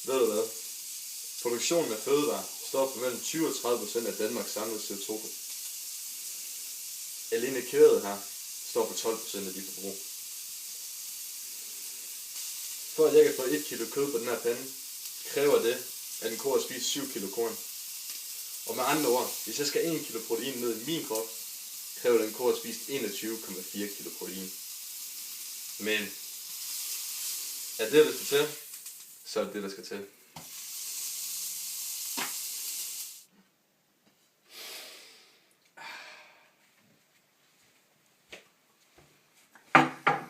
Ved du hvad? Produktionen af fødevarer står for mellem 20 og 30% af Danmarks samlede CO2. Alene kvæget her står for 12% af de forbrug. For at jeg kan få 1 kilo kød på den her pande, kræver det, at en ko har spist 7 kilo korn. Og med andre ord, hvis jeg skal 1 kilo protein ned i min krop, kræver det, at en ko har spist 21,4 kilo protein. Men er det, der skal til, så er det det, der skal til.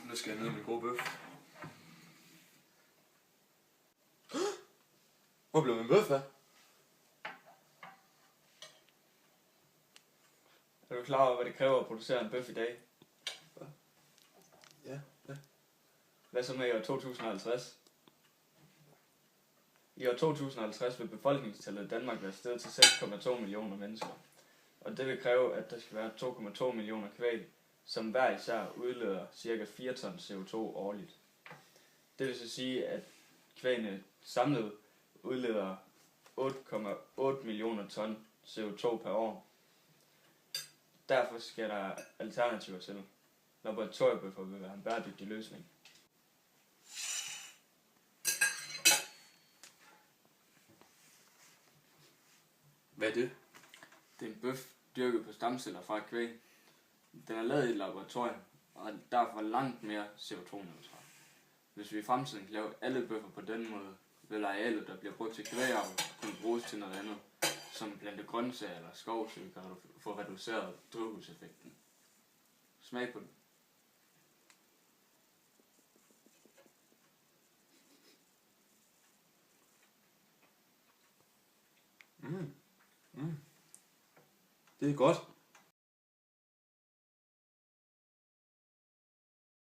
Nu skal jeg ned med min gode bøf. Hvor blev min bøf af? Er du klar over, hvad det kræver at producere en bøf i dag? Ja. Hvad så med i år 2050? I år 2050 vil befolkningstallet i Danmark være steget til 6,2 millioner mennesker. Og det vil kræve, at der skal være 2,2 millioner kvæg, som hver især udleder ca. 4 ton CO2 årligt. Det vil så sige, at kvægene samlet udleder 8,8 millioner ton CO2 per år. Derfor skal der alternativer til. Laboratoriebøffer vil være en bæredygtig løsning. Hvad er det? Det er en bøf dyrket på stamceller fra et kvæg. Den er lavet i et laboratorium, og er derfor langt mere CO2-neutral. Hvis vi i fremtiden kan lave alle bøffer på den måde, vil arealet, der bliver brugt til kvægavl, kunne bruges til noget andet, som plante grøntsager eller skov, så vi kan få reduceret drivhuseffekten. Smag på den. Det er godt.